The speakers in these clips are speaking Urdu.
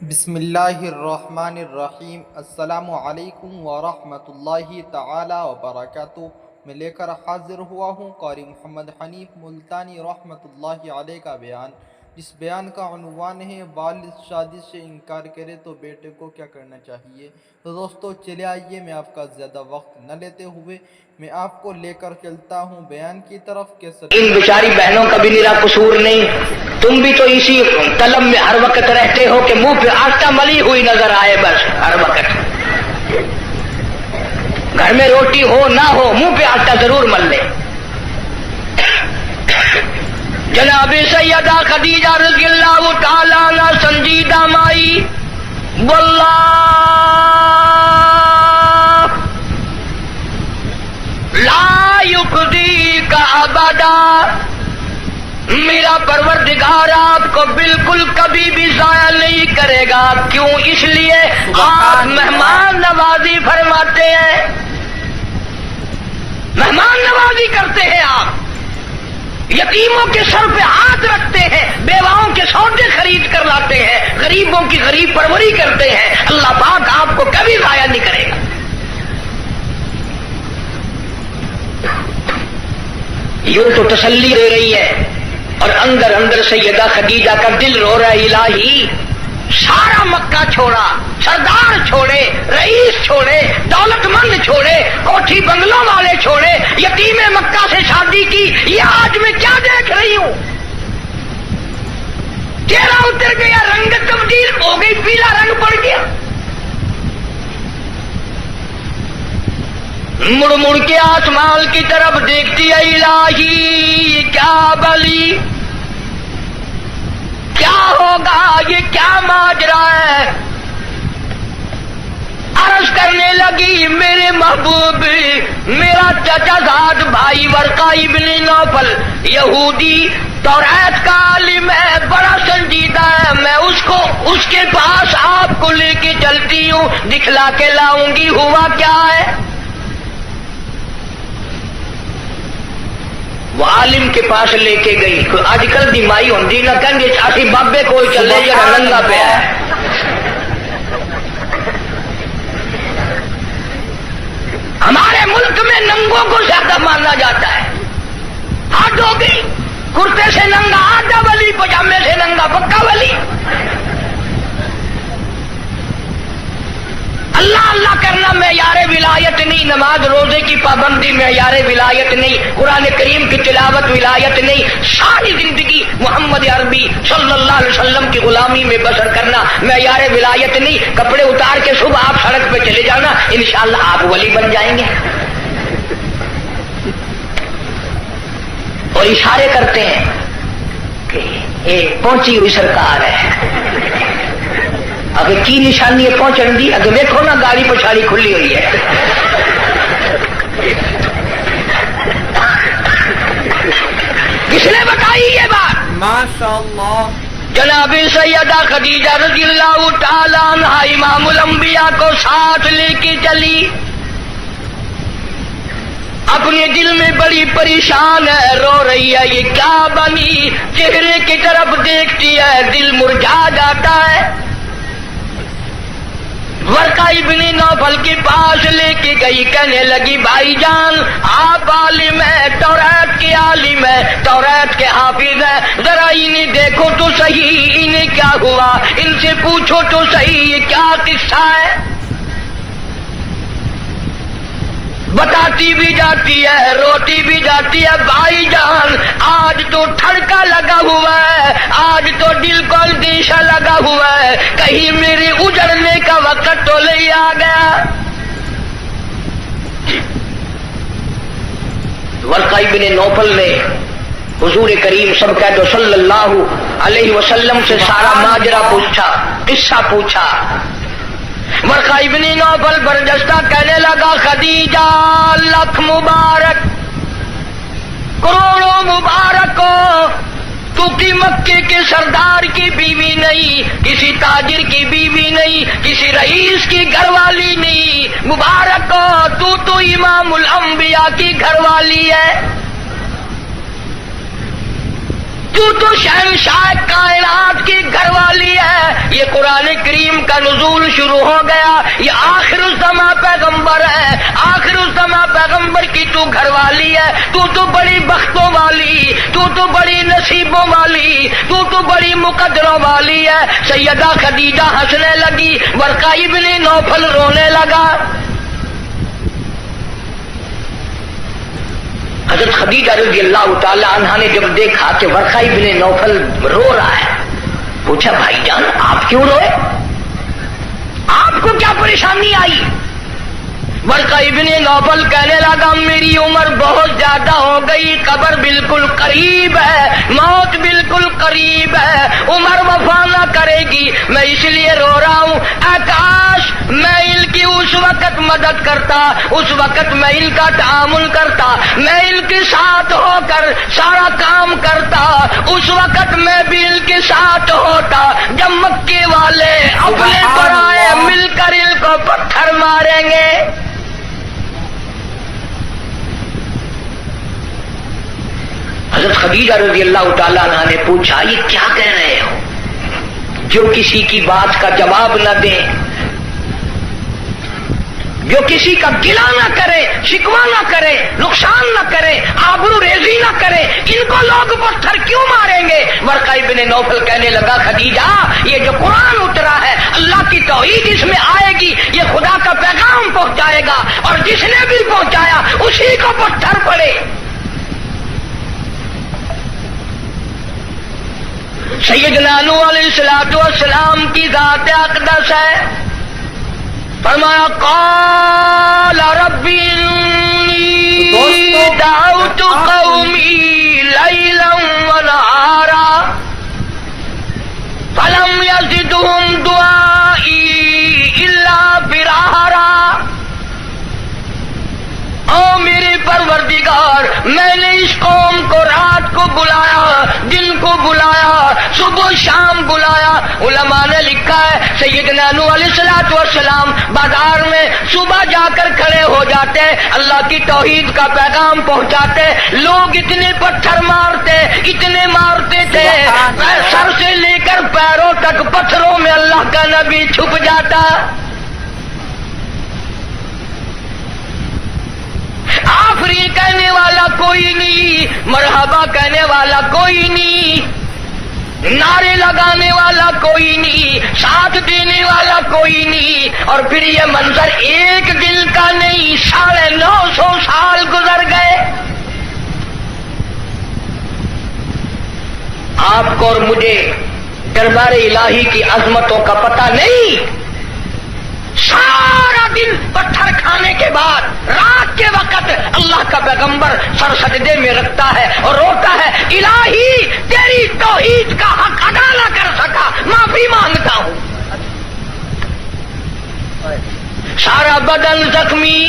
بسم اللہ الرحمن الرحیم۔ السلام علیکم ورحمۃ اللہ تعالی وبرکاتہ۔ میں لے کر حاضر ہوا ہوں قاری محمد حنیف ملتانی رحمۃ اللہ علیہ کا بیان، جس بیان کا عنوان ہے والد شادی سے انکار کرے تو بیٹے کو کیا کرنا چاہیے۔ تو دوستو چلے آئیے، میں آپ کا زیادہ وقت نہ لیتے ہوئے میں آپ کو لے کر چلتا ہوں بیان کی طرف۔ ان بیچاری بہنوں کا بھی میرا قصور نہیں، تم بھی تو اسی طلب میں ہر وقت رہتے ہو کہ منہ پہ آٹا ملی ہوئی نظر آئے، بس ہر وقت گھر میں روٹی ہو نہ ہو منہ پہ آٹا ضرور مل لے۔ جناب سیدہ خدیجہ رضی اللہ تعالیٰ عنہ سنجیدہ مائی واللہ لا یخزیک ابدا، میرا پروردگار آپ کو بالکل کبھی بھی ضائع نہیں کرے گا۔ کیوں؟ اس لیے آپ مہمان نوازی فرماتے ہیں، مہمان نوازی کرتے ہیں، آپ یتیموں کے سر پہ ہاتھ رکھتے ہیں، بیواؤں کے سودے خرید کر لاتے ہیں، غریبوں کی غریب پروری کرتے ہیں۔ اللہ پاک آپ کو کبھی ضائع نہیں کرے گا۔ یوں تو تسلی دے رہی ہے، اور اندر اندر سیدہ خدیجہ کا دل رو رہا ہے، الہی سارا مکہ چھوڑا، سردار چھوڑے، رئیس چھوڑے، دولت مند چھوڑے، کوٹھی بنگلوں والے چھوڑے، یتیم مکہ سے شادی کی، یہ آج میں کیا دیکھ رہی ہوں؟ چہرہ اتر گیا، رنگ تبدیل ہو گئی، پیلا رنگ پڑ گیا۔ مڑ مڑ کے آسمان کی طرف دیکھتی ہے، الہی کیا بلی، کیا ہوگا، یہ کیا ماجرا ہے؟ عرض کرنے لگی، میرے محبوب، میرا چچا زاد بھائی ورقہ ابن نوفل یہودی توریت کا عالم ہے، بڑا سنجیدہ ہے، میں اس کے پاس آپ کو لے کے چلتی ہوں، دکھلا کے لاؤں گی ہوا کیا ہے۔ وہ عالم کے پاس لے کے گئی۔ آج کل دی مائی ہوندی نہ کہیں گے اسی بابے کو چلے جا ننگا پہ ہے۔ ہمارے ملک میں ننگوں کو زیادہ مانا جاتا ہے۔ ہاتھ ہو گئی، کرتے سے ننگا آدھا ولی، پجامے سے ننگا پکا ولی۔ اللہ اللہ کرنا معیار ولایت نہیں، نماز روزے کی پابندی معیار ولایت نہیں، قرآن کریم کی تلاوت ولایت نہیں، ساری زندگی محمد عربی صلی اللہ علیہ وسلم کی غلامی میں بسر کرنا معیار ولایت نہیں۔ کپڑے اتار کے صبح آپ سڑک پہ چلے جانا، انشاءاللہ آپ ولی بن جائیں گے۔ اور اشارے کرتے ہیں کہ یہ پہنچی ہوئی سرکار ہے، اگر کی نشانی ہے پہنچن دی، اگر دیکھو نا گاڑی پچھاڑی کھلی ہوئی ہے۔ کس نے بتائی یہ بات؟ ماشاءاللہ جناب سیدہ خدیجہ رضی اللہ تعالی عنہ امام الانبیاء کو ساتھ لے کے چلی، اپنے دل میں بڑی پریشان ہے، رو رہی ہے، یہ کیا بنی؟ چہرے کی طرف دیکھتی ہے، دل مرجھا جاتا ہے۔ ورقہ ابن نوفل کے پاس لے کے گئی، کہنے لگی، بھائی جان آپ عالم ہیں، توریت کے عالم ہیں، توریت کے حافظ ہیں، ذرا انہیں دیکھو تو صحیح، انہیں کیا ہوا، ان سے پوچھو تو صحیح، یہ کیا قصہ ہے۔ بتاتی بھی جاتی ہے، روتی بھی جاتی ہے، بھائی جان آج تو ٹھڑکا لگا ہوا ہے، آج تو دل کو اندیشہ لگا ہوا ہے، کہیں میرے اجڑنے کا وقت تو نہیں آ گیا۔ ورقہ ابن نوفل نے حضور کریم سب کہہ دو صلی اللہ علیہ وسلم سے سارا ماجرا پوچھا، قصہ پوچھا۔ ورقہ ابن نوفل برجستہ کہنے لگا، خدیجہ لکھ مبارک، کروڑوں مبارک ہو، تو کی مکے کے سردار کی بیوی نہیں، کسی تاجر کی بیوی نہیں، کسی رئیس کی گھر والی نہیں، مبارک ہو، تو امام الانبیاء کی گھر والی ہے، تو شہنشاہ کائنات کی گھر والی ہے۔ یہ قرآن نزول شروع ہو گیا، یہ آخر الزماں پیغمبر ہے، آخر الزماں پیغمبر کی تو گھر والی ہے، تو بڑی بختوں والی، تو بڑی نصیبوں والی، تو بڑی مقدروں والی ہے۔ سیدہ خدیجہ ہنسنے لگی، ورقہ ابن نوفل رونے لگا۔ حضرت خدیجہ رضی اللہ تعالی عنہا نے جب دیکھا کہ ورقہ ابن نوفل رو رہا ہے، پوچھا بھائی جان آپ کیوں روئے، آپ کو کیا پریشانی آئی؟ ورقہ ابن نوفل کہنے لگا میری عمر بہت زیادہ ہو گئی، قبر بالکل قریب ہے، موت بالکل قریب ہے، عمر وفا نہ کرے گی، میں اس لیے رو رہا ہوں۔ اے کاش میں ان کی اس وقت مدد کرتا، اس وقت میں ان کا تعامل کرتا، میں ان کے ساتھ ہو کر سارا کام کرتا، اس وقت میں بھی ان کے ساتھ ہوتا جب مکے والے اپنے پرائے مل کر ان کو پتھر ماریں گے۔ حضرت خدیجہ رضی اللہ تعالیٰ عنہ نے پوچھا یہ کیا کہہ رہے ہو، جو کسی کی بات کا جواب نہ دیں، جو کسی کا گلہ نہ کرے، شکوہ نہ کرے، نقصان نہ کرے، آبرو ریزی نہ کرے، ان کو لوگ پتھر کیوں ماریں گے؟ ورقہ ابن نوفل کہنے لگا خدیجہ یہ جو قرآن اترا ہے اللہ کی توحید اس میں آئے گی، یہ خدا کا پیغام پہنچائے گا، اور جس نے بھی پہنچایا اسی کو پتھر پڑے۔ سیدنا نوح علیہ السلام کی ذات اقدس ہے، فرمایا قال رب انی دعوت قومی لیلا ونہارا فلم یزدہم دعائی الا فرارا۔ او میرے پروردگار میں نے اس قوم کو رات کو بلایا، دن کو بلایا، صبح شام بلایا۔ علماء نے لکھا ہے سیدنا نوح علیہ السلام بازار میں صبح جا کر کھڑے ہو جاتے، اللہ کی توحید کا پیغام پہنچاتے، لوگ اتنے پتھر مارتے، اتنے مارتے تھے، سر سے لے کر پیروں تک پتھروں میں اللہ کا نبی چھپ جاتا۔ آفرین کہنے والا کوئی نہیں، مرحبا کہنے والا کوئی نہیں، نعرے لگانے والا کوئی نہیں، ساتھ دینے والا کوئی نہیں، اور پھر یہ منظر ایک دن کا نہیں، 950 سال گزر گئے۔ آپ کو اور مجھے دربار الہی کی عظمتوں کا پتہ نہیں۔ سارا دن پتھر کھانے کے بعد رات کے وقت اللہ کا پیغمبر سر سجدے میں رکھتا ہے اور روتا ہے الہی تیری توحید کا حق ادا نہ کر سکا، معافی مانگتا ہوں۔ سارا بدن زخمی،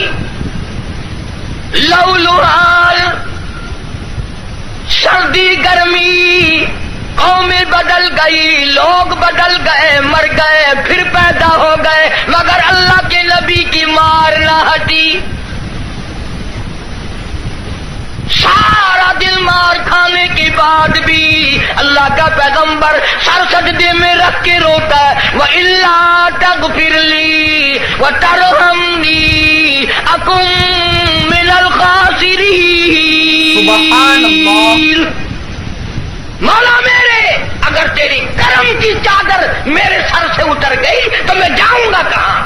لہولہال، سردی گرمی، قومیں بدل گئی، لوگ بدل گئے، مر گئے، پھر پیدا ہو گئے، مگر اللہ کے نبی کی مار نہ ہٹی۔ سارا دن مار کھانے کے بعد بھی اللہ کا پیغمبر سر سجدے میں رکھ کے روتا ہے وَإِلَّا تَغْفِرْ لِي وَتَرْحَمْنِي أَكُن مِّنَ الْخَاسِرِينَ۔ سبحان اللہ۔ مولا میرے اگر تیری کرم کی چادر میرے سر سے اتر گئی تو میں جاؤں گا کہاں؟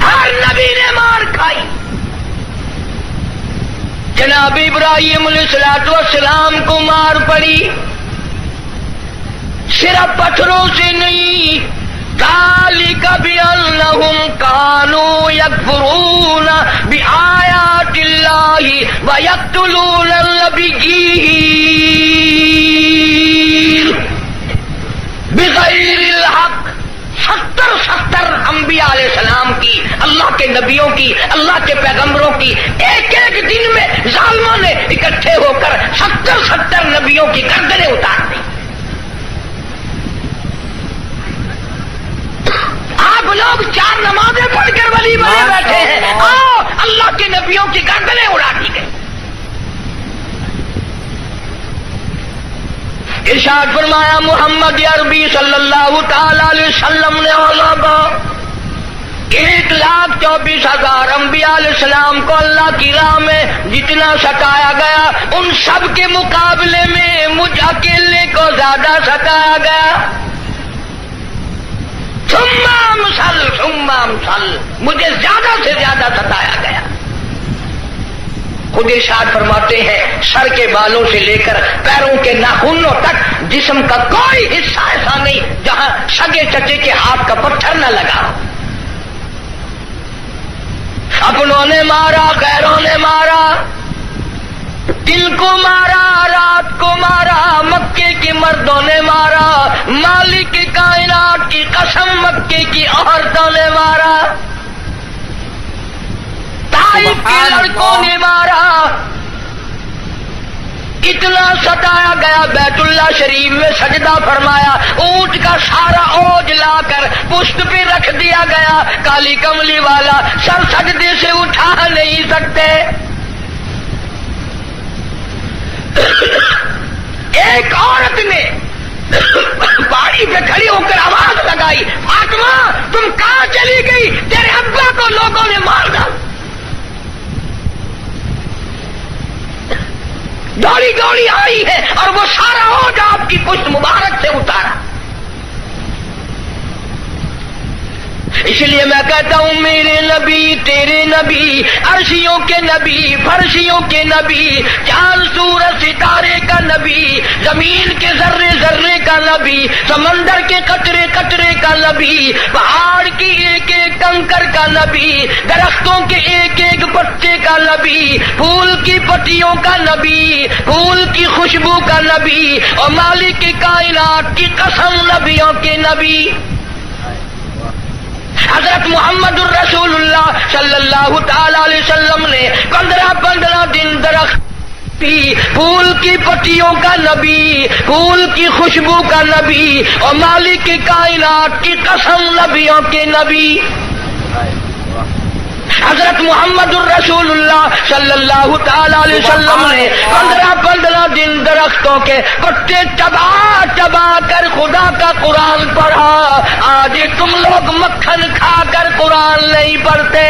ہر نبی نے مار کھائی، جناب ابراہیم علیہ السلام کو مار پڑی، صرف پتھروں سے نہیں، ذالک بأنہم کانوا یکفرون بآیات اللہ ویقتلون النبیین بغیر الحق۔ 70 انبیاء علیہ السلام کی، اللہ کے نبیوں کی، اللہ کے پیغمبروں کی ایک ایک دن میں ظالموں نے اکٹھے ہو کر 70 نبیوں کی گردنیں اتار دی۔ آپ لوگ 4 نمازیں پڑھ کر ولی بنے بیٹھے ہیں، آؤ اللہ کے نبیوں کی گردنیں اڑا دی گئی۔ ارشاد فرمایا محمد عربی صلی اللہ تعالی علیہ وسلم نے 1,24,000 انبیاء علیہ السلام کو اللہ کی راہ میں جتنا ستایا گیا ان سب کے مقابلے میں مجھ اکیلے کو زیادہ ستایا گیا. ثم امثل مجھے زیادہ سے زیادہ ستایا گیا. خود ارشاد فرماتے ہیں سر کے بالوں سے لے کر پیروں کے ناخنوں تک جسم کا کوئی حصہ ایسا نہیں جہاں سگے چچے کے ہاتھ کا پتھر نہ لگا. اپنوں نے مارا، غیروں نے مارا، دن کو مارا، رات کو مارا، مکے کے مردوں نے مارا، مالک کائنات کی قسم مکے کی عورتوں نے مارا، طائف کے لڑکوں نے مارا. اتنا ستایا گیا بیت اللہ شریف میں سجدہ فرمایا، اونٹ کا سارا اوج لا کر پشت پہ رکھ دیا گیا. کالی کملی والا سر سجدے سے اٹھا نہیں سکتے. ایک عورت نے پہاڑی پہ کھڑی ہو کر آواز لگائی، فاطمہ تم کہاں چلی گئی؟ تیرے ابا کو لوگوں نے مار ڈالا. دوڑی دوڑی آئی ہے اور وہ سارا اوج آپ کی پشت مبارک سے اتارا. اس لیے میں کہتا ہوں میرے نبی، تیرے نبی، عرشیوں کے نبی، فرشیوں کے نبی، چاند سورج ستارے کا نبی، زمین کے ذرے ذرے کا نبی، سمندر کے قطرے قطرے کا نبی، پہاڑ کی ایک ایک کنکر کا نبی، درختوں کے ایک ایک پتے کا نبی، پھول کی پتیوں کا نبی، پھول کی خوشبو کا نبی، اور مالک کی کائنات کی قسم نبیوں کے نبی حضرت محمد الرسول اللہ صلی اللہ تعالی علیہ وسلم نے 15 دن درخت پھول کی پتیوں کا نبی، پھول کی خوشبو کا نبی، اور مالک کی کائنات کی قسم نبیوں کے نبی حضرت محمد الرسول اللہ صلی اللہ تعالی علیہ وسلم نے 15 دن درختوں کے پتے چبا کر خدا کا قرآن پڑھا. آج تم لوگ مکھن کھا کر قرآن نہیں پڑھتے.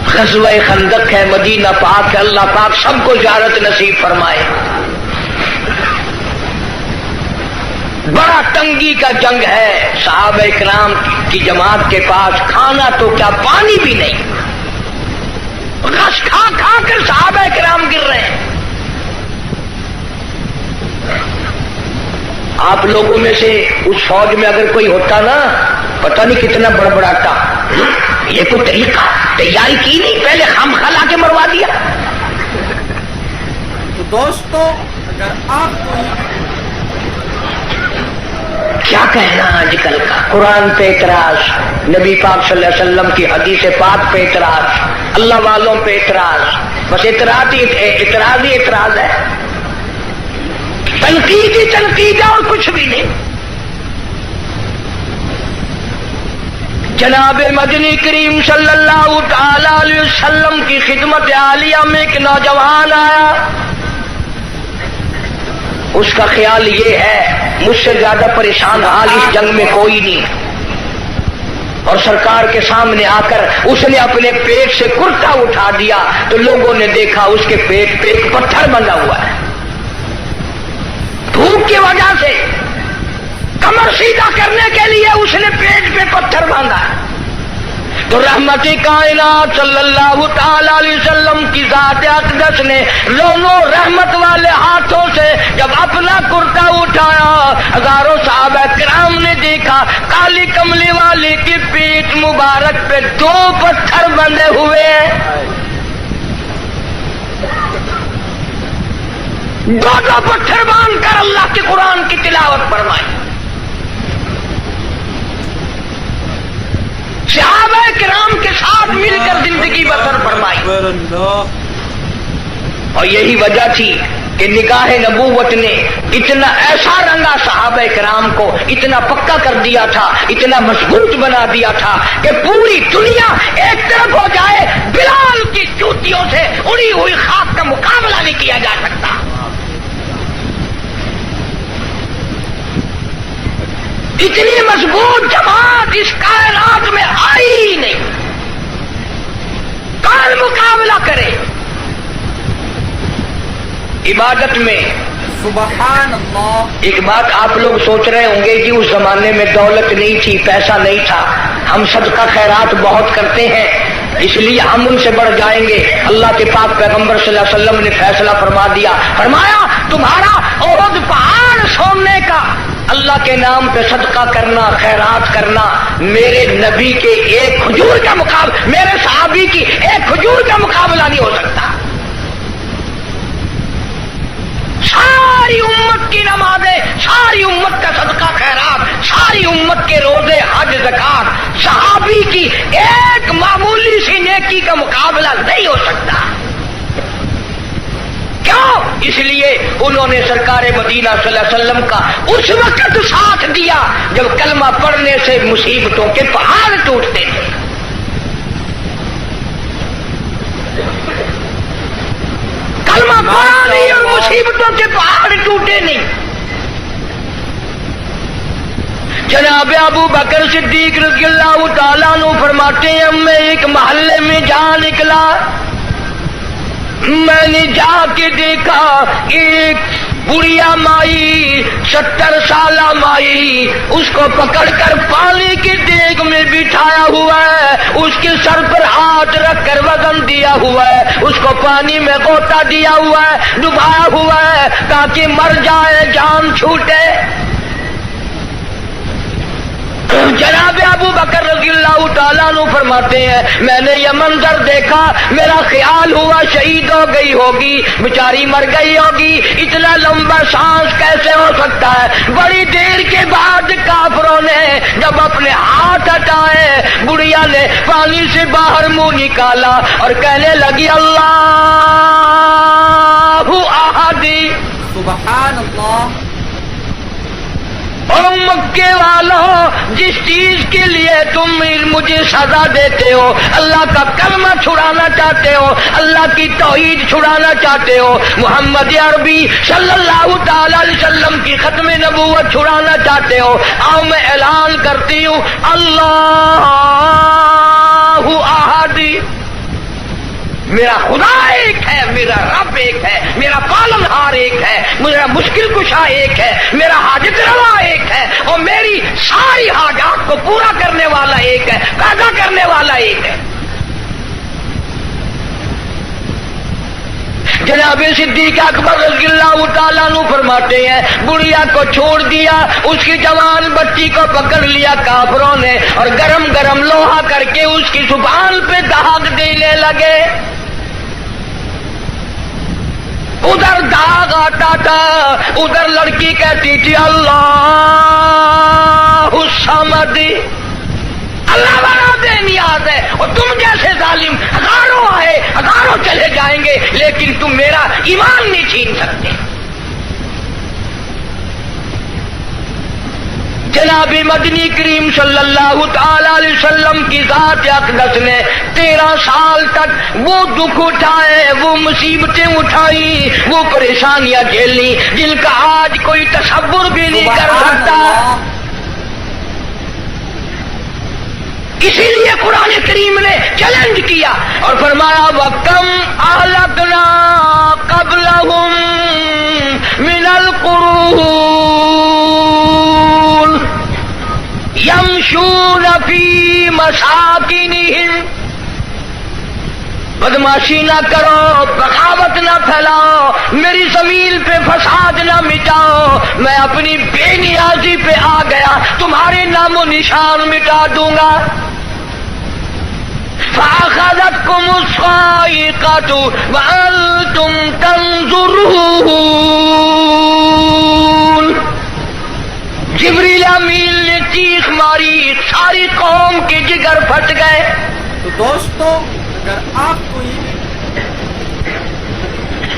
غزوہ خندق ہے، مدینہ پاک ہے، اللہ پاک سب کو زیارت نصیب فرمائے. بڑا تنگی کا جنگ ہے، صحابہ اکرام کی جماعت کے پاس کھانا تو کیا پانی بھی نہیں، غش کھا کھا کر صحابہ اکرام گر رہے ہیں. آپ لوگوں میں سے اس فوج میں اگر کوئی ہوتا نا، پتہ نہیں کتنا بڑبڑاتا، یہ کوئی طریقہ تیاری کی نہیں، پہلے خام خلا کے مروا دیا. تو دوستو اگر آپ کو کیا کہنا آج کل کا، قرآن پہ اعتراض، نبی پاک صلی اللہ علیہ وسلم کی حدیث پاک پہ اعتراض، اللہ والوں پہ اعتراض، بس اعتراض ہی اعتراض ہے، تنقید ہی تنقید ہے اور کچھ بھی نہیں. جناب مدنی کریم صلی اللہ تعالی علیہ وسلم کی خدمت عالیہ میں ایک نوجوان آیا. اس کا خیال یہ ہے مجھ سے زیادہ پریشان حال اس جنگ میں کوئی نہیں، اور سرکار کے سامنے آ کر اس نے اپنے پیٹ سے کرتا اٹھا دیا تو لوگوں نے دیکھا اس کے پیٹ پہ ایک پتھر بندھا ہوا ہے. دھوپ کی وجہ سے کمر سیدھا کرنے کے لیے اس نے پیٹ پہ پتھر باندھا. تو رحمت کائنات صلی اللہ تعالی علیہ وسلم کی ذات اقدس نے دونوں رحمت والے ہاتھوں سے جب اپنا کرتا اٹھایا، ہزاروں صحابہ کرام نے دیکھا کالی کملی والی کی پیٹ مبارک پہ 2 پتھر بندھے ہوئے ہیں. 2 پتھر باندھ کر اللہ کے قرآن کی تلاوت فرمائی. صحابہ کرام کے ساتھ مل کر زندگی بسر فرمائی. اور یہی وجہ تھی کہ نگاہ نبوت نے اتنا ایسا رنگا صحابہ کرام کو، اتنا پکا کر دیا تھا، اتنا مضبوط بنا دیا تھا کہ پوری دنیا ایک طرف ہو جائے، بلال کی جوتیوں سے اڑی ہوئی خاک کا مقابلہ نہیں کیا جا سکتا۔ اتنی مضبوط جماعت اس کائنات میں آئی ہی نہیں، کون مقابلہ کرے؟ عبادت میں سبحان اللہ۔ ایک بات آپ لوگ سوچ رہے ہوں گے کہ اس زمانے میں دولت نہیں تھی، پیسہ نہیں تھا، ہم صدقہ خیرات بہت کرتے ہیں اس لیے ہم ان سے بڑھ جائیں گے۔ اللہ کے پاک پیغمبر صلی اللہ علیہ وسلم نے فیصلہ فرما دیا، فرمایا تمہارا احد پہاڑ سونے کا اللہ کے نام پہ صدقہ کرنا، خیرات کرنا، میرے نبی کے ایک کھجور کا مقابلہ، میرے صحابی کی ایک کھجور کا مقابلہ نہیں ہو سکتا۔ ساری امت کی نمازیں، ساری امت کا صدقہ خیرات، ساری امت کے روزے، حج، زکات، صحابی کی ایک معمولی سی نیکی کا مقابلہ نہیں ہو سکتا۔ کیوں؟ اس لیے انہوں نے سرکار مدینہ صلی اللہ علیہ وسلم کا اس وقت ساتھ دیا جب کلمہ پڑھنے سے مصیبتوں کے پہاڑ ٹوٹتے تھے۔ کلمہ پڑھا نہیں اور مصیبتوں کے پہاڑ ٹوٹے نہیں۔ جناب ابو بکر صدیق رضی اللہ تعالیٰ عنہ فرماتے ہیں میں ایک محلے میں جا نکلا، میں نے جا کے دیکھا ایک بڑھیا مائی، 70 سالہ مائی، اس کو پکڑ کر پانی کی دیگ میں بٹھایا ہوا ہے، اس کے سر پر ہاتھ رکھ کر وزن دیا ہوا ہے، اس کو پانی میں غوطہ دیا ہوا ہے، ڈبایا ہوا ہے تاکہ مر جائے، جان چھوٹے۔ جناب ابو بکر رضی اللہ تعالیٰ عنہ فرماتے ہیں میں نے یہ منظر دیکھا، میرا خیال ہوا شہید ہو گئی ہوگی، بیچاری مر گئی ہوگی، اتنا لمبا سانس کیسے ہو سکتا ہے؟ بڑی دیر کے بعد کافروں نے جب اپنے ہاتھ ہٹائے، بڑھیا نے پانی سے باہر منہ نکالا اور کہنے لگی اللہ احد۔ سبحان اللہ۔ اور مکے والوں جس چیز کے لیے تم مجھے سزا دیتے ہو، اللہ کا کلمہ چھڑانا چاہتے ہو، اللہ کی توحید چھڑانا چاہتے ہو، محمد عربی صلی اللہ تعالی علیہ وسلم کی ختم نبوت چھڑانا چاہتے ہو، آؤ میں اعلان کرتی ہوں اللہ احد۔ میرا خدا ایک ہے، میرا رب ایک ہے، میرا پالنہار ایک ہے، میرا مشکل کشا ایک ہے، میرا حاجت روا ایک ہے، اور میری ساری حاجات کو پورا کرنے والا ایک ہے، پیدا کرنے والا ایک ہے۔ جناب صدیق اکبر رضی اللہ تعالیٰ عنہ فرماتے ہیں بڑھیا کو چھوڑ دیا، اس کی جوان بچی کو پکڑ لیا کافروں نے اور گرم گرم لوہا کر کے اس کی زبان پہ داغ دینے لگے۔ ادھر داغ آتا تھا، ادھر لڑکی کہتی تھی اللہ الصمد، اللہ بنا بے نیاز ہے، اور تم جیسے ظالم ہزاروں آئے ہزاروں چلے جائیں گے لیکن تم میرا ایمان نہیں چھین سکتے۔ جناب مدنی کریم صلی اللہ تعالی علیہ وسلم کی ذات اقدس نے 13 سال تک وہ دکھ اٹھائے، وہ مصیبتیں اٹھائی، وہ پریشانیاں جھیلی جن کا آج کوئی تصور بھی نہیں کر سکتا۔ اسی لیے قرآن کریم نے چیلنج کیا اور فرمایا وَكَمْ أَهْلَكْنَا قَبْلَهُمْ مِنَ الْقُرُونِ يَمْشُونَ فِي مَسَاكِنِهِمْ۔ بدماشی نہ کرو، بغاوت نہ پھیلاؤ، میری زمین پہ فساد نہ مٹاؤ، میں اپنی بے نیازی پہ آ گیا، تمہارے نام و نشان مٹا دوں گا۔ فَأَخَذَتْكُمُ الصَّاعِقَةُ وَأَنْتُمْ تَنْظُرُونَ۔ جبریل امین نے چیخ ماری، ساری قوم کے جگر پھٹ گئے۔ تو دوستو اگر آپ کو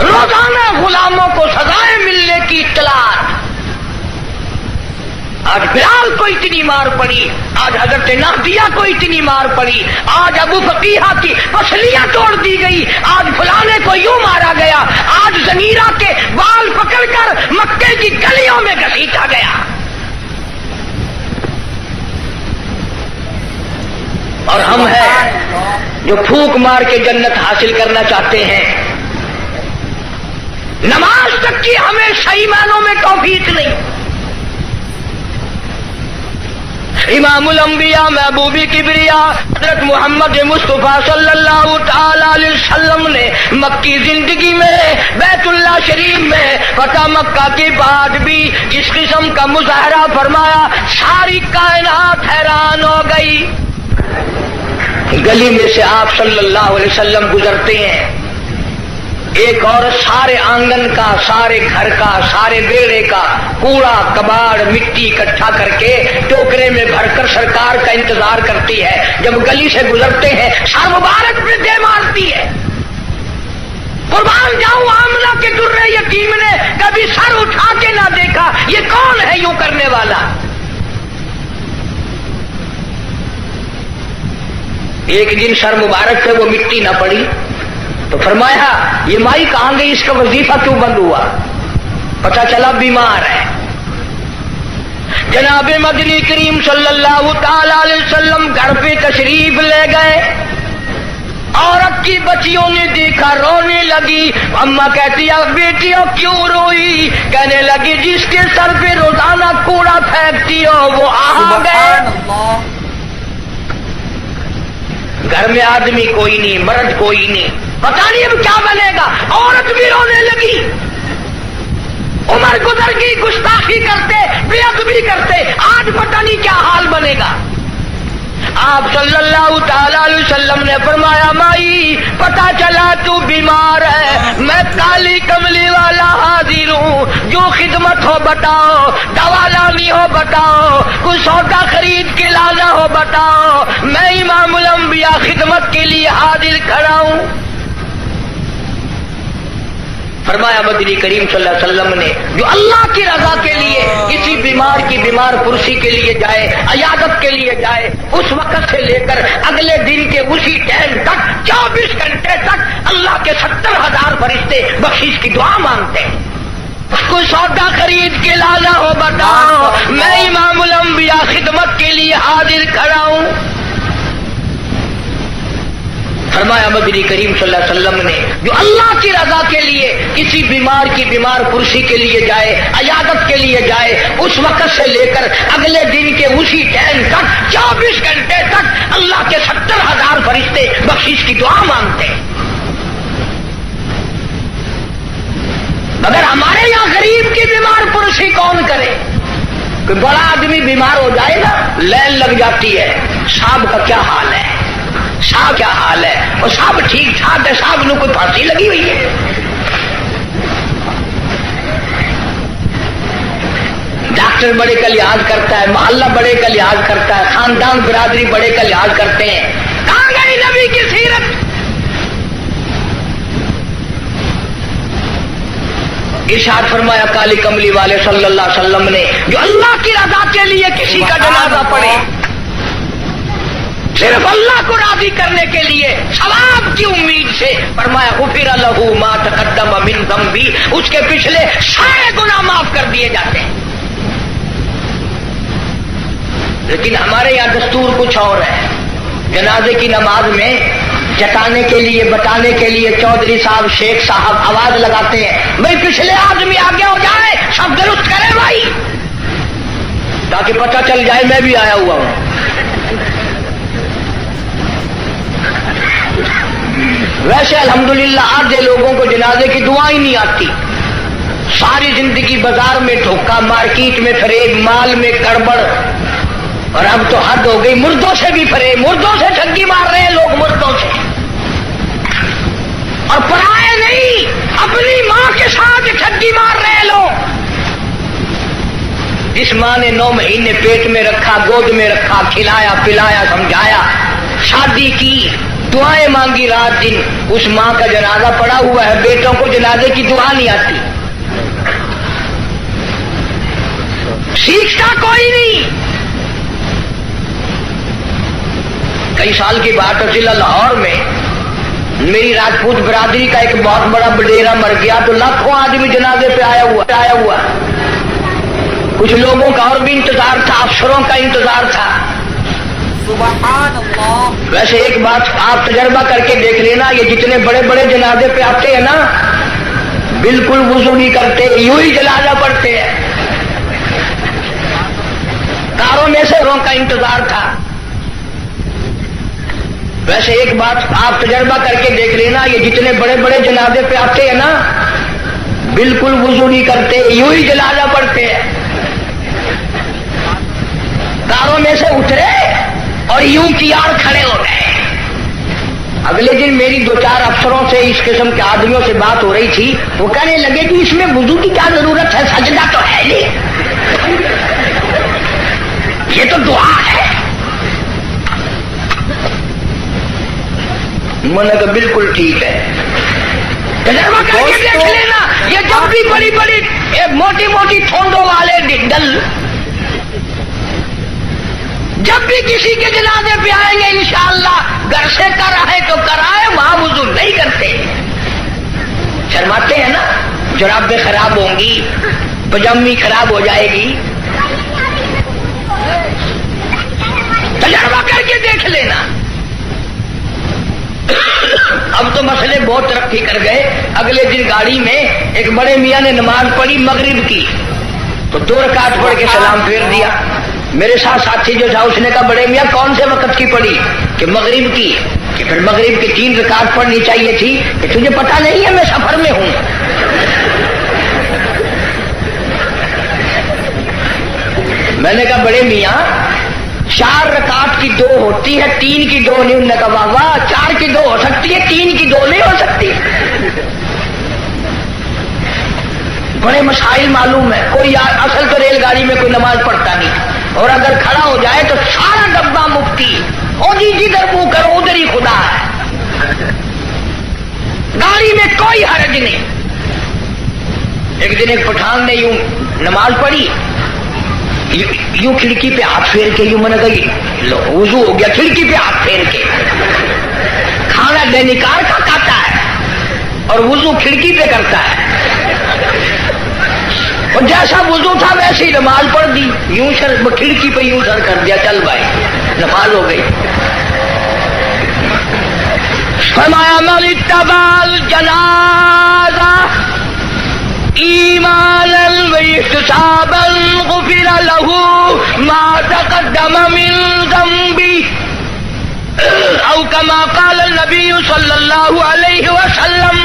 روزانہ غلاموں کو سزائیں ملنے کی اطلاعات۔ آج بلال کو اتنی مار پڑی، آج حضرت نافیہ کو اتنی مار پڑی، آج ابو فقیہہ کی پسلیاں توڑ دی گئی، آج فلانے کو یوں مارا گیا، آج زمیرہ کے بال پکڑ کر مکے کی گلیوں میں گھسیٹا گیا۔ اور ہم ہیں جو پھونک مار کے جنت حاصل کرنا چاہتے ہیں، نماز تک کی ہمیں صحیح معنوں میں توفیق نہیں۔ امام الانبیاء محبوب کبریا حضرت محمد مصطفیٰ صلی اللہ تعالی علیہ وسلم نے مکی زندگی میں بیت اللہ شریف میں فتح مکہ کے بعد بھی اس قسم کا مظاہرہ فرمایا، ساری کائنات حیران ہو گئی۔ گلی میں سے آپ صلی اللہ علیہ وسلم گزرتے ہیں، ایک عورت سارے آنگن کا، سارے گھر کا، سارے بیڑے کا کوڑا کباڑ مٹی اکٹھا کر کے ٹوکرے میں بھر کر سرکار کا انتظار کرتی ہے۔ جب گلی سے گزرتے ہیں سر مبارک پہ دے مارتی ہے۔ قربان جاؤں آمنہ کے درے یتیم نے کبھی سر اٹھا کے نہ دیکھا، یہ کون ہے یوں کرنے والا؟ ایک دن سر مبارک سے وہ مٹی نہ پڑی تو فرمایا یہ مائی کہاں گئی، اس کا وظیفہ کیوں بند ہوا؟ پتہ چلا بیمار ہے۔ جناب مدنی کریم صلی اللہ تعالی علیہ وسلم گھر پہ تشریف لے گئے، عورت کی بچیوں نے دیکھا، رونے لگی۔ اماں کہتی ہے بیٹیوں کیوں روئی؟ کہنے لگی جس کے سر پہ روزانہ کوڑا پھینکتی ہو وہ آ گئے۔ گھر میں آدمی کوئی نہیں، مرد کوئی نہیں، پتہ نہیں اب کیا بنے گا۔ عورت بھی رونے لگی۔ عمر گزر گئی، گستاخی کرتے، بے ادبی کرتے، آج پتہ نہیں کیا حال بنے گا۔ آپ صلی اللہ تعالی علیہ وسلم نے فرمایا مائی پتہ چلا تو بیمار ہے، میں کالی کملی والا حاضر ہوں، جو خدمت ہو بتاؤ، دوا لانی ہو بتاؤ، کوئی سودا خرید کے لانا ہو بتاؤ، میں امام الانبیاء خدمت کے لیے حاضر کھڑا ہوں۔ فرمایا مدنی کریم صلی اللہ علیہ وسلم نے جو اللہ کی رضا کے لیے کسی بیمار کی بیمار پرسی کے لیے جائے، عیادت کے لیے جائے، اس وقت سے لے کر اگلے دن کے اسی ٹائم تک 24 گھنٹے تک اللہ کے 70,000 فرشتے بخشش کی دعا مانگتے ہیں۔ کوئی سودا خرید کے لانا ہو بتاؤ، میں امام الانبیاء خدمت کے لیے حاضر کھڑا ہوں۔ فرمایا مدنی کریم صلی اللہ علیہ وسلم نے جو اللہ کی رضا کے لیے کسی بیمار کی بیمار پرسی کے لیے جائے، عیادت کے لیے جائے، اس وقت سے لے کر اگلے دن کے اسی ٹائم تک 24 گھنٹے تک اللہ کے 70,000 فرشتے بخشش کی دعا مانگتے ہیں۔ مگر ہمارے یہاں غریب کی بیمار پرسی کون کرے؟ کوئی بڑا آدمی بیمار ہو جائے نا لائن لگ جاتی ہے، صاحب کا کیا حال ہے، صاحب کیا حال ہے، اور صاحب ٹھیک ٹھاک ہے، صاحب نے کوئی پھانسی لگی ہوئی ہے۔ ڈاکٹر بڑے کا لحاظ کرتا ہے، محلہ بڑے کا لحاظ کرتا ہے، خاندان برادری بڑے کا لحاظ کرتے ہیں۔ کہاں گئی نبی کی سیرت؟ ارشاد فرمایا کالی کملی والے صلی اللہ علیہ وسلم نے جو اللہ کی رضا کے لیے کسی کا جنازہ پڑھے، صرف اللہ کو راضی کرنے کے لیے ثواب کی امید سے، فرمایا غفر لہ ما تقدم من ذنبی، اس کے پچھلے سارے گناہ معاف کر دیے جاتے ہیں۔ لیکن ہمارے یہاں دستور کچھ اور ہے۔ جنازے کی نماز میں جتانے کے لیے، بتانے کے لیے چودھری صاحب، شیخ صاحب آواز لگاتے ہیں بھائی پچھلے آدمی آگے ہو جائے، سب درست کرے بھائی، تاکہ پتہ چل جائے میں بھی آیا ہوا ہوں۔ ویسے الحمدللہ آدھے لوگوں کو جنازے کی دعا ہی نہیں آتی، ساری زندگی بازار میں دھوکہ، مارکیٹ میں فریب، مال میں گڑبڑ، اور اب تو حد ہو گئی، مردوں سے بھی فریب، مردوں سے ٹھگی مار رہے ہیں لوگ، مردوں سے، اور پرائے نہیں اپنی ماں کے ساتھ ٹھگی مار رہے ہیں لوگ۔ جس ماں نے 9 مہینے پیٹ میں رکھا، گود میں رکھا، کھلایا پلایا سمجھایا، شادی برادری کی, دعائیں مانگی رات دن, اس ماں کا جنازہ پڑا ہوا ہے, بیٹوں کو جنازے کی دعا نہیں آتی, سیکھتا کوئی نہیں. کئی سال کی بات ہے, ضلع لاہور میں میری راجپوت برادری کا ایک بہت بڑا بڈیرا مر گیا تو لاکھوں آدمی جنازے پہ آیا ہوا. کچھ لوگوں کا اور بھی انتظار تھا, افسروں کا انتظار تھا. سبحان اللہ. ویسے ایک بات آپ تجربہ کر کے دیکھ لینا, یہ جتنے بڑے بڑے جنازے پہ آتے ہیں نا, بالکل وضو نہیں کرتے, یوں ہی جنازہ پڑھتے ہیں. کاروں میں سے کا انتظار تھا. ویسے ایک بات آپ تجربہ کر کے دیکھ لینا, یہ جتنے بڑے بڑے جنازے پہ آتے ہیں نا, بالکل وضو نہیں کرتے, یوں ہی جنازہ پڑھتے ہیں. کاروں میں سے اترے اور یوں کیار کھڑے ہو گئے. اگلے دن میری 2-4 افسروں سے اس قسم کے آدمیوں سے بات ہو رہی تھی, وہ کہنے لگے کہ اس میں وضو کی کیا ضرورت ہے, سجدہ تو ہے نہیں, یہ تو دعا ہے. میں نے کہا بالکل ٹھیک ہے, تجربہ کر کے دیکھ لینا. یہ جب بھی بڑی بڑی موٹی موٹی ٹھونڈوں والے ڈل جب بھی کسی کے جنازے پہ آئیں گے انشاءاللہ, گھر سے کرائے تو کرائے, وہاں وضو نہیں کرتے. شرماتے ہیں نا, جرابیں خراب ہوں گی, پجامی خراب ہو جائے گی. تجربہ کر کے دیکھ لینا. اب تو مسئلے بہت ترقی کر گئے. اگلے دن گاڑی میں ایک بڑے میاں نے نماز پڑھی مغرب کی, تو 2 رکعت پڑھ کے سلام پھیر دیا. میرے ساتھ ساتھی جو تھا اس نے کہا بڑے میاں کون سے وقت کی پڑھی, کہ مغرب کی. کہ پھر مغرب کی 3 رکعت پڑھنی چاہیے تھی. کہ تجھے پتا نہیں ہے میں سفر میں ہوں. میں نے کہا بڑے میاں 4 رکعت کی 2 ہوتی ہے, 3 کی 2 نہیں. انہوں نے کہا بابا 4 کی 2 ہو سکتی ہے, 3 کی 2 نہیں ہو سکتی. بڑے مسائل معلوم ہے. کوئی اصل تو ریل گاڑی میں کوئی نماز پڑھتا نہیں, اور اگر کھڑا ہو جائے تو سارا ڈبہ مفتی, اور جدھر منہ کرو ادھر ہی خدا ہے. گاڑی میں کوئی حرج نہیں. ایک دن ایک پٹھان نے یوں نماز پڑھی, یوں کھڑکی پہ ہاتھ پھیر کے, یوں میں نے کہا وضو ہو گیا, کھڑکی پہ ہاتھ پھیر کے. کھانا دینکار کا کھاتا ہے اور وضو کھڑکی پہ کرتا ہے. اور جیسا وضو تھا ویسے ہی نماز پڑھ دی, یوں سر کھڑکی پہ یوں سر کر دیا, چل بھائی نماز ہو گئی. فرمایا من اتبع الجنازہ ایمانا واحتسابا غفر له ما تقدم من ذنبه او كما قال النبی صلی اللہ علیہ وسلم.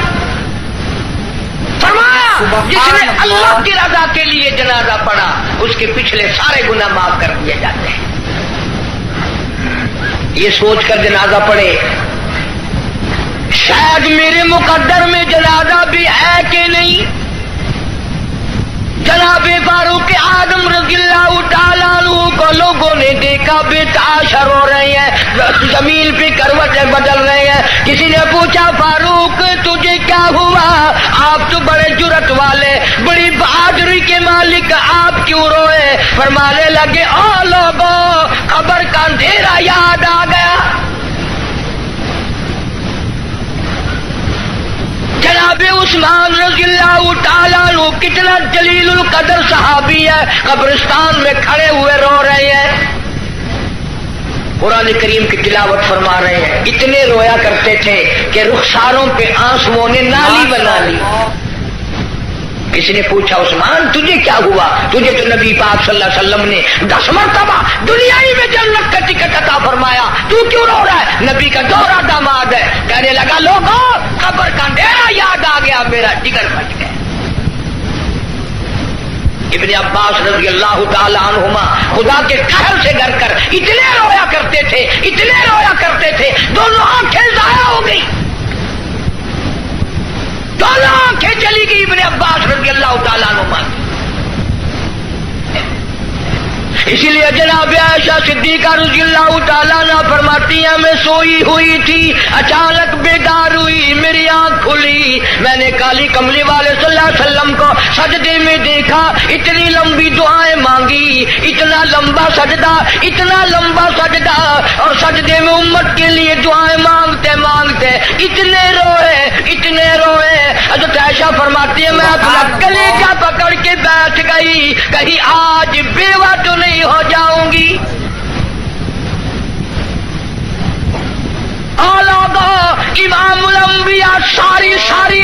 فرمایا جس نے اللہ کی رضا کے لیے جنازہ پڑھا اس کے پچھلے سارے گناہ معاف کر دیے جاتے ہیں. یہ سوچ کر جنازہ پڑھے شاید میرے مقدر میں جنازہ بھی ہے کہ نہیں. جناب فاروق اعظم رضی اللہ تعالیٰ عنہ کو لوگوں نے دیکھا بے تاشر ہو رہے ہیں, زمین پہ کروٹیں بدل رہے ہیں. کسی نے پوچھا فاروق تجھے کیا ہوا, آپ تو بڑے جرت والے, بڑی بہادری کے مالک, آپ کیوں روئے؟ فرمانے لگے او لوگوں قبر کا اندھیرا یاد آ گیا. جناب عثمان رضی اللہ تعالیٰ عنہ کتنا جلیل القدر صحابی ہے, قبرستان میں کھڑے ہوئے رو رہے ہیں, قرآن کریم کی تلاوت فرما رہے ہیں. اتنے رویا کرتے تھے کہ رخساروں پہ آنسوؤں نے نالی بنا لی. کسی نے پوچھا عثمان تجھے کیا ہوا, تجھے تو نبی پاک صلی اللہ علیہ وسلم نے 10 مرتبہ دنیائی میں جنت کا ٹکٹ عطا فرمایا, تو کیوں رو رہا ہے؟ نبی کا دوہرا داماد ہے. کہنے لگا لوگوں قبر کا اندھیرا یاد آ گیا, میرا جگر پھٹ گیا. ابن عباس رضی اللہ تعالی عنہما خدا کے قہر سے ڈر کر اتنے رویا کرتے تھے, اتنے رویا کرتے تھے, دونوں آنکھیں ضائع ہو گئی, دونوں آنکھیں چلی گئی ابن عباس رضی اللہ تعالیٰ عنہ. اسی لیے جناب عائشہ صدیقہ رضی اللہ تعالیٰ عنہ فرماتی ہیں میں سوئی ہوئی تھی، اچانک بیدار ہوئی، میری آنکھ کھلی، میں نے کالی کملی والے صلی اللہ علیہ وسلم کو سجدے میں دیکھا، اتنی لمبی دعائیں مانگی، اتنا لمبا سجدہ، اتنا لمبا سجدہ، اور سجدے میں امت کے لیے دعائیں مانگتے مانگتے اتنے روئے، اتنے روئے۔ حضرت عائشہ فرماتی ہے میں اپنا کلیجہ پکڑ کے بیٹھ گئی، کہیں آج بیوہ تو نہیں ہو جاؤں گی۔ امام الانبیاء ساری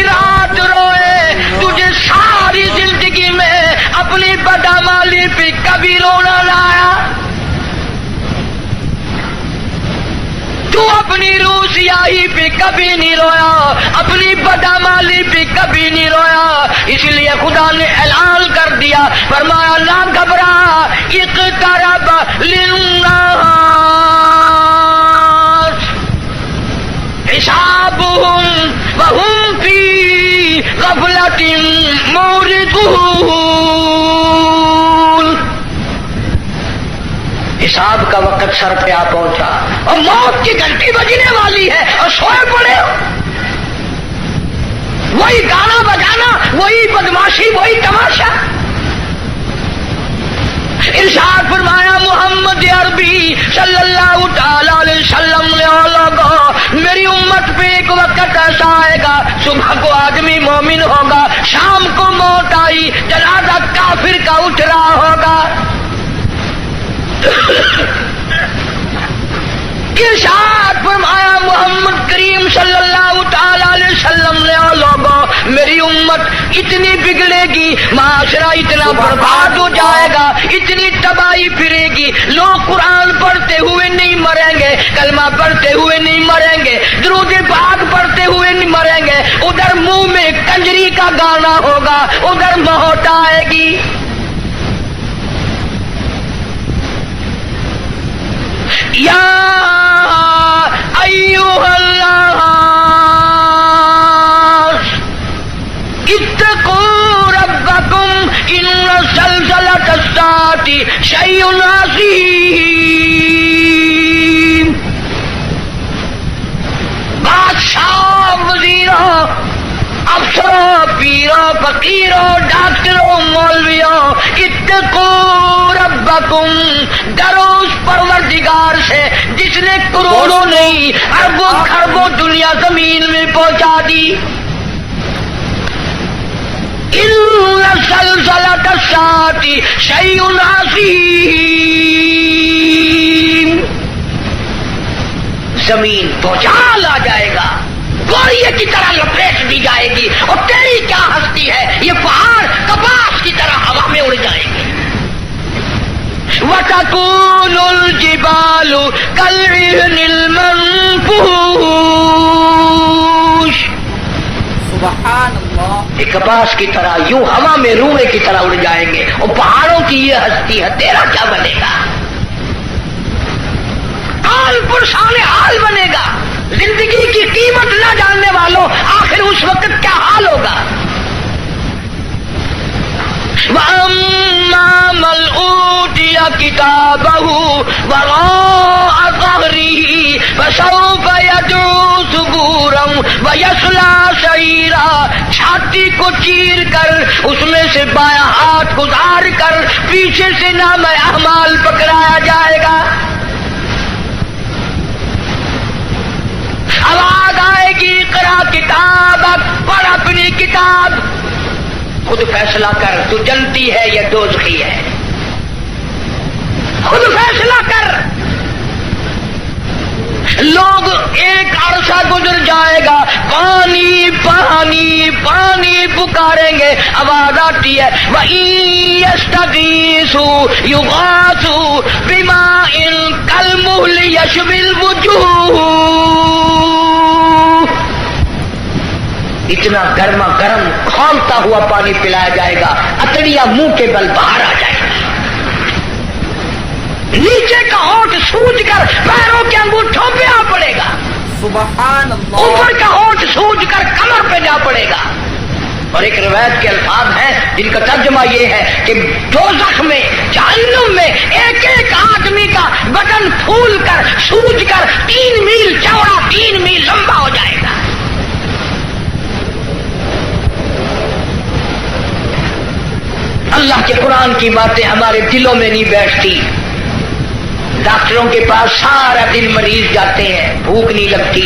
رات روئے، تجھے ساری زندگی میں اپنی بدعمالی پہ کبھی رونا نہ آیا، تو اپنی روح سیاہی پہ کبھی نہیں رویا، اپنی بدعمالی پہ کبھی نہیں رویا، اس لیے خدا نے اعلان کر دیا، فرمایا نہ گھبرا، اقترب للناس حسابهم وهم في غفلة معرضون۔ حساب کا وقت سر پہ آ پہنچا اور موت کی گھنٹی بجنے والی ہے اور سوئے پڑے ہو، وہی گانا بجانا، وہی بدماشی، وہی تماشا۔ ارشاد فرمایا محمد عربی صلی اللہ تعالی علیہ وسلم نے لوگوں میری امت پہ ایک وقت ایسا آئے گا، صبح کو آدمی مومن ہوگا، شام کو موت آئی، جنازہ کافر کا اٹھ رہا ہوگا۔ ارشاد فرمایا محمد کریم صلی اللہ تعالی علیہ وسلم نے لوگوں میری امت اتنی بگڑے گی، معاشرہ اتنا برباد ہو جائے گا، اتنی تباہی پھرے گی، لوگ قرآن پڑھتے ہوئے نہیں مریں گے، کلمہ پڑھتے ہوئے نہیں مریں گے، درود پاک پڑھتے ہوئے نہیں مریں گے، ادھر منہ میں کنجری کا گانا ہوگا، ادھر موت آئے گی۔ یا ایھا الناس اتقوا ربکم ان زلزلۃ الساعۃ شیء عظیم۔ بادشاہ، وزیروں، افسروں، پیروں، فقیروں، ڈاکٹروں، مولویوں، اتقوا ربکم، ڈرو اس پروردگار سے جس نے کروڑوں نہیں اربوں خربوں دنیا زمین میں پہنچا دی۔ ان زلزلۃ الساعۃ شیء عظیم، زمین بھوچال آ جائے گا، گوریے کی طرح لپیٹ دی جائے گی، اور تیری کیا ہستی ہے، یہ پہاڑ کپاس کی طرح ہوا میں اڑ جائیں گے۔ وَتَكُونُ الْجِبَالُ كَالْعِهْنِ الْمَنفُوشِ، سبحان اللہ، ایک کپاس کی طرح یوں ہوا میں روئے کی طرح اڑ جائیں گے، اور پہاڑوں کی یہ ہستی ہے، تیرا کیا بنے گا؟ حال پرسان حال بنے گا۔ زندگی کی قیمت نہ جاننے والوں آخر اس وقت کیا حال ہوگا؟ وَأَمَّا مَنْ أُوتِيَ كِتَابَهُ وَرَاءَ ظَهْرِهِ فَسَوْفَ يَدْعُو ثُبُورًا وَيَصْلَىٰ سَعِيرًا، چھاتی کو چیر کر اس میں سے بایاں ہاتھ گزار کر پیچھے سے نام اعمال پکڑایا جائے گا۔ آواز آئے گی اقرا کتابک، پڑھ اپنی کتاب، خود فیصلہ کر تو جنتی ہے یا دوزخی ہے، خود فیصلہ کر۔ لوگ ایک عرصہ گزر جائے گا، پانی پانی پانی پکاریں گے، آواز آتی ہے وَإِن يَسْتَغِيثُوا يُغَاثُوا بِمَاءٍ كَالْمُهْلِ يَشْوِي الْوُجُوهَ، اتنا گرما گرم کھولتا ہوا پانی پلایا جائے گا، اتڑیا منہ کے بل باہر آ جائے گا، نیچے کا ہونٹ سوج کر پیروں کے انگوٹھوں پہ آ پڑے گا، سبحان اللہ، اوپر کا ہونٹ سوج کر کمر پہ جا پڑے گا۔ اور ایک روایت کے الفاظ ہیں جن کا ترجمہ یہ ہے کہ دوزخ میں جہنم میں ایک ایک آدمی کا بدن پھول کر سوج کر 3 میل چوڑا 3 میل لمبا ہو جائے گا. اللہ کے قرآن کی باتیں ہمارے دلوں میں نہیں بیٹھتی. ڈاکٹروں کے پاس سارا دن مریض جاتے ہیں, بھوک نہیں لگتی,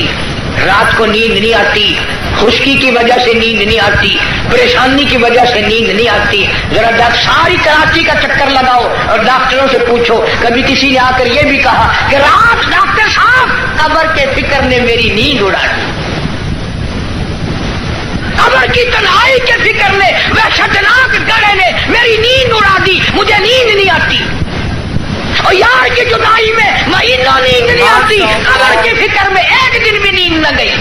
رات کو نیند نہیں آتی, خشکی کی وجہ سے نیند نہیں آتی, پریشانی کی وجہ سے نیند نہیں آتی. ذرا ساری کراچی کا چکر لگاؤ اور ڈاکٹروں سے پوچھو, کبھی کسی نے آ کر یہ بھی کہا کہ رات ڈاکٹر صاحب قبر کے فکر نے میری نیند اڑا دی, قبر کی تنہائی کے فکر نے, وحشتناک گڑھے نے میری نیند اڑا دی, مجھے نیند نہیں آتی. اور یار کی جدائی میں مہینوں نیند نہیں آتی, قبر کی فکر میں ایک دن بھی نیند نہ گئی.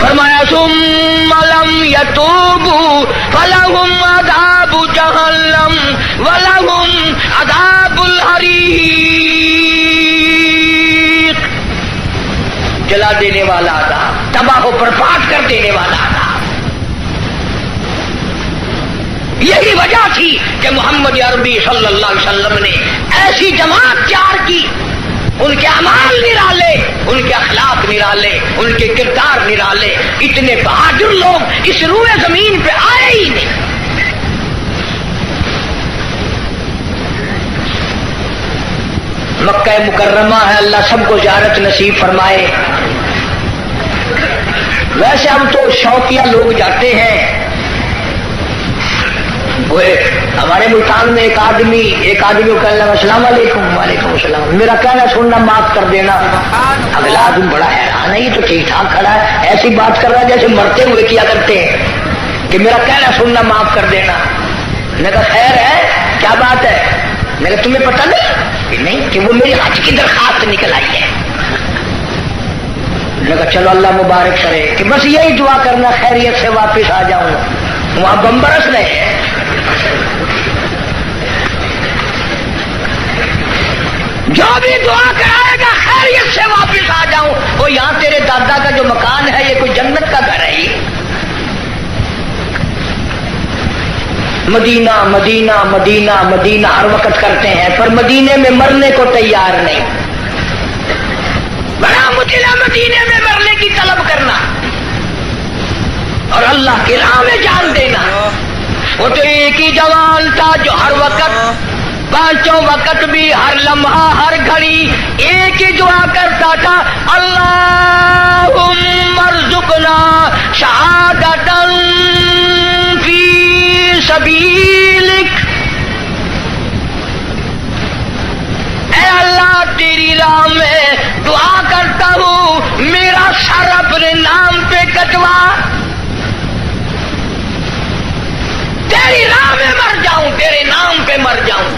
فرمایا ثم لم يتوبوا فلهم عذاب جہنم ولهم عذاب الحریق. جلا دینے والا عذاب, تباہ و برباد کر دینے والا عذاب. یہی وجہ تھی کہ محمد عربی صلی اللہ علیہ وسلم نے ایسی جماعت تیار کی, ان کے اعمال نرالے, ان کے اخلاق نرالے, ان کے کردار نرالے. اتنے بہادر لوگ اس روئے زمین پہ آئے ہی نہیں. مکہ مکرمہ ہے, اللہ سب کو زیارت نصیب فرمائے. ویسے ہم تو شوقیہ لوگ جاتے ہیں. وہ ہمارے ملتان میں ایک آدمی کو کہنے لگا السلام علیکم. وعلیکم السلام. میرا کہنا سننا معاف کر دینا. اگلا آدمی بڑا حیران ہے, یہ تو ٹھیک ٹھاک کھڑا ہے, ایسی بات کر رہا ہے جیسے مرتے ہوئے کیا کرتے ہیں کہ میرا کہنا سننا معاف کر دینا. میں نے کہا خیر ہے, کیا بات ہے؟ میں نے کہا تمہیں پتہ نہیں کہ وہ میری حج کی درخواست نکل آئی ہے. میں نے کہا چلو اللہ مبارک کرے, کہ بس یہی دعا کرنا خیریت سے واپس آ جاؤں. وہاں بم برس رہے ہیں. جو بھی دعا کرائے گا خیریت سے واپس آ جاؤں. وہ یہاں تیرے دادا کا جو مکان ہے یہ کوئی جنت کا گھر ہے. مدینہ مدینہ مدینہ مدینہ ہر وقت کرتے ہیں, پر مدینے میں مرنے کو تیار نہیں. بڑا مدینہ مدینے میں مرنے کی طلب کرنا اور اللہ کی راہ میں جان دینا. وہ تو ایک ہی جوان تھا جو ہر وقت, 5 وقت بھی, ہر لمحہ ہر گھڑی ایک ہی دعا کرتا تھا, اللہم ارزقنا شہادتا فی سبیلک. اے اللہ تیری راہ میں دعا کرتا ہوں, میرا سر اپنے نام پہ کٹوا, تیری راہ میں مر جاؤں, تیرے نام پہ مر جاؤں.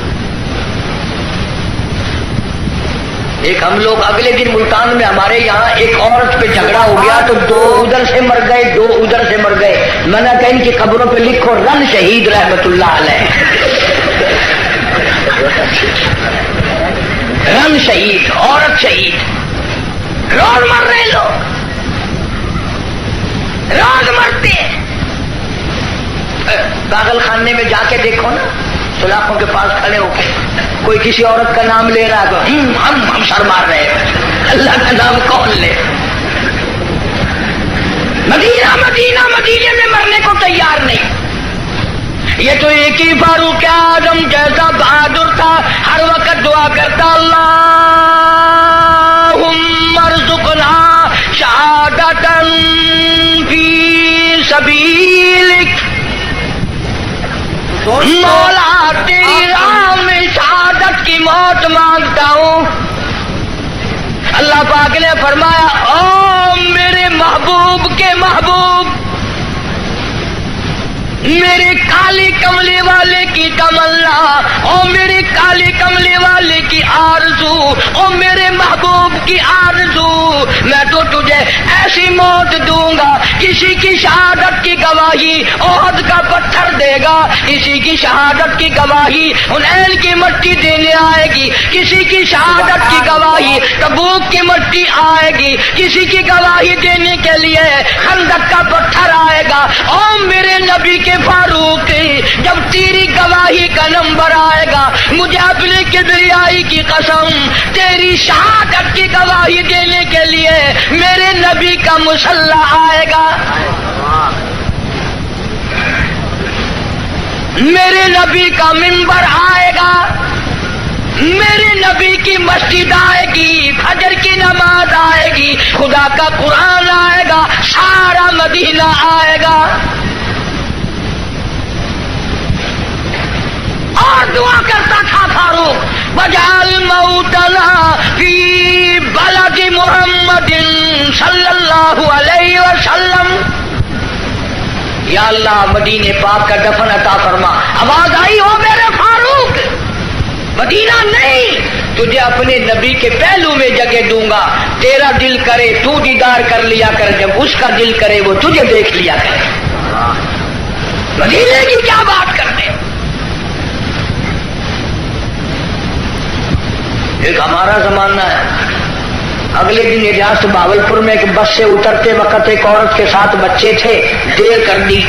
ایک ہم لوگ اگلے دن ملتان میں ہمارے یہاں ایک عورت پہ جھگڑا ہو گیا تو 2 ادھر سے مر گئے, 2 ادھر سے مر گئے. میں نے کہا ان کی قبروں پہ لکھو رن شہید رحمت اللہ علیہ. رن شہید, عورت شہید. روز مر رہے لوگ, روز مرتے. پاگل خانے میں جا کے دیکھو نا, سلاخوں کے پاس کھڑے ہو کے کوئی کسی عورت کا نام لے رہا ہے تو ہم سر مار رہے ہیں. اللہ کا نام کون لے؟ مدینہ مدینہ مدینے میں مرنے کو تیار نہیں. یہ تو ایک ہی فاروق اعظم جیسا بہادر تھا, ہر وقت دعا کرتا اللہم ارزقنا شہادتا فی سبیلک. مولا تیری راہ میں شہادت کی موت مانگتا ہوں. اللہ پاک نے فرمایا او میرے محبوب کے محبوب, میرے کالی کملی والے کی تمنا, او میرے کالی کملی والے کی آرزو, او میرے محبوب کی آرزو, میں تو تجھے ایسی موت دوں گا، کسی کی شہادت کی گواہی احد کا پتھر دے گا، کسی کی شہادت کی گواہی حنین کی مٹی دینے آئے گی، کسی کی شہادت کی گواہی تبوک کی مٹی آئے گی، کسی کی گواہی دینے کے لیے خندق کا پتھر آئے گا۔ او میرے نبی کے فاروق، جب تیری گواہی کا نمبر آئے گا، مجھے اپنے کبریائی کی قسم، تیری شہادت کی گواہی دینے کے لیے میرے نبی کا مسلح آئے گا، میرے نبی کا منبر آئے گا، میرے نبی کی مسجد آئے گی، فجر کی نماز آئے گی، خدا کا قرآن آئے گا، سارا مدینہ آئے گا۔ اور دعا کرتا تھا فاروق، وجعل موتنا فی بلد محمد صلی اللہ علیہ وسلم، یا اللہ مدینے پاک کا دفن عطا فرما۔ آواز آئی، ہو میرے فاروق، مدینہ نہیں، تجھے اپنے نبی کے پہلو میں جگہ دوں گا، تیرا دل کرے تو دیدار کر لیا کر، جب اس کا دل کرے وہ تجھے دیکھ لیا کرے۔ مدینے کی کیا بات کرتے؟ ایک ہمارا زمانہ ہے، اگلے دن اجازت بھاولپور میں ایک بس سے اترتے وقت ایک عورت کے ساتھ بچے تھے، دیر کر دی،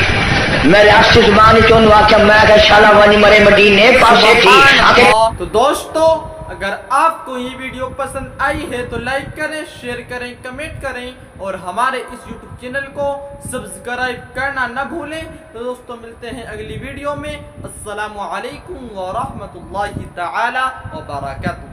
میں ریاستی زبان چون واقعہ میں کہ شالا وانی مرے مدینے پاسے تھی۔ تو دوستو، اگر آپ کو یہ ویڈیو پسند آئی ہے تو لائک کریں، شیئر کریں، کمنٹ کریں اور ہمارے اس یوٹیوب چینل کو سبسکرائب کرنا نہ بھولیں۔ تو دوستو ملتے ہیں اگلی ویڈیو میں۔ السلام علیکم ورحمۃ اللہ تعالی وبرکاتہ۔